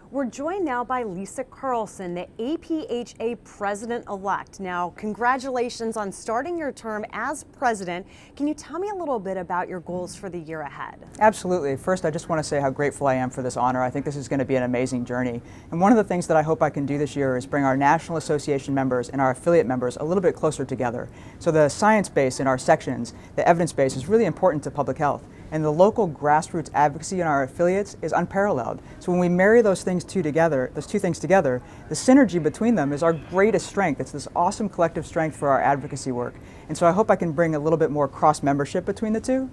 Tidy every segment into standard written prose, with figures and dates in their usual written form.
We're joined now by Lisa Carlson, the APHA president-elect. Now, congratulations on starting your term as president. Can you tell me a little bit about your goals for the year ahead? Absolutely. First, I just want to say how grateful I am for this honor. I think this is going to be an amazing journey. And one of the things that I hope I can do this year is bring our National Association members and our affiliate members a little bit closer together. So the science base in our sections, the evidence base, is really important to public health. And the local grassroots advocacy in our affiliates is unparalleled. So when we marry those two things together, the synergy between them is our greatest strength. It's this awesome collective strength for our advocacy work. And so I hope I can bring a little bit more cross-membership between the two.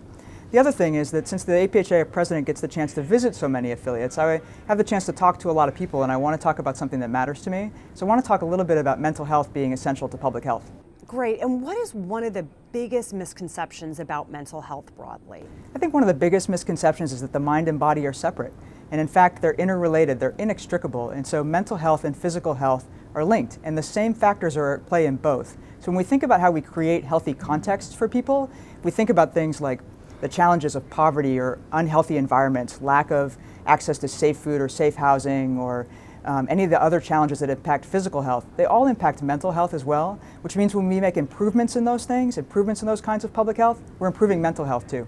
The other thing is that since the APHA president gets the chance to visit so many affiliates, I have the chance to talk to a lot of people, and I want to talk about something that matters to me. So I want to talk a little bit about mental health being essential to public health. Great. And what is one of the biggest misconceptions about mental health broadly? I think one of the biggest misconceptions is that the mind and body are separate. And in fact, they're interrelated, they're inextricable. And so mental health and physical health are linked, and the same factors are at play in both. So when we think about how we create healthy contexts for people, we think about things like the challenges of poverty or unhealthy environments, lack of access to safe food or safe housing, or any of the other challenges that impact physical health. They all impact mental health as well, which means when we make improvements in those things, improvements in those kinds of public health, we're improving mental health too.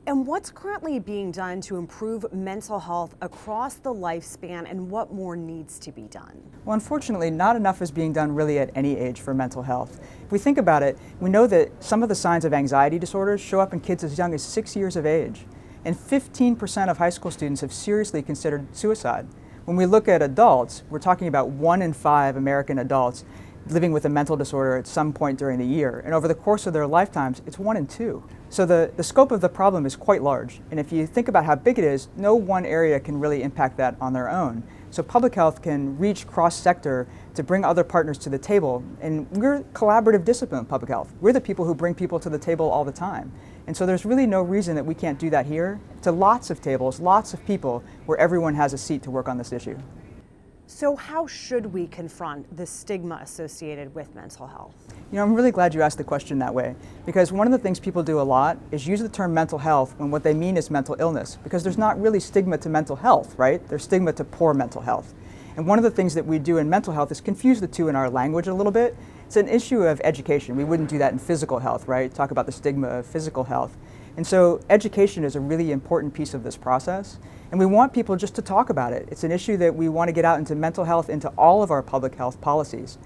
And what's currently being done to improve mental health across the lifespan, and what more needs to be done? Well, unfortunately, not enough is being done really at any age for mental health. If we think about it, we know that some of the signs of anxiety disorders show up in kids as young as 6 years of age. And 15% of high school students have seriously considered suicide. When we look at adults, we're talking about 1 in 5 American adults living with a mental disorder at some point during the year. And over the course of their lifetimes, it's 1 in 2. So the scope of the problem is quite large. And if you think about how big it is, no one area can really impact that on their own. So public health can reach cross-sector to bring other partners to the table. And we're collaborative discipline in public health. We're the people who bring people to the table all the time. And so there's really no reason that we can't do that here to lots of tables, lots of people where everyone has a seat to work on this issue. So how should we confront the stigma associated with mental health? You know, I'm really glad you asked the question that way, because one of the things people do a lot is use the term mental health when what they mean is mental illness, because there's not really stigma to mental health, right? There's stigma to poor mental health. And one of the things that we do in mental health is confuse the two in our language a little bit. It's an issue of education. We wouldn't do that in physical health, right? Talk about the stigma of physical health. And so education is a really important piece of this process. And we want people just to talk about it. It's an issue that we want to get out into mental health, into all of our public health policies.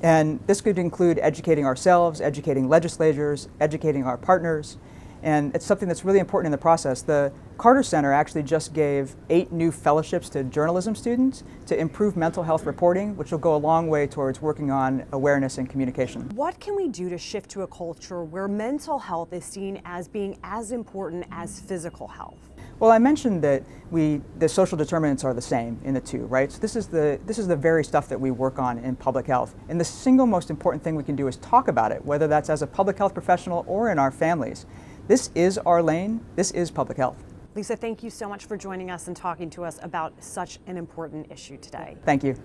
And this could include educating ourselves, educating legislators, educating our partners. And it's something that's really important in the process. The Carter Center actually just gave 8 new fellowships to journalism students to improve mental health reporting, which will go a long way towards working on awareness and communication. What can we do to shift to a culture where mental health is seen as being as important as physical health? Well, I mentioned that the social determinants are the same in the two, right? So this is the very stuff that we work on in public health. And the single most important thing we can do is talk about it, whether that's as a public health professional or in our families. This is our lane. This is public health. Lisa, thank you so much for joining us and talking to us about such an important issue today. Thank you.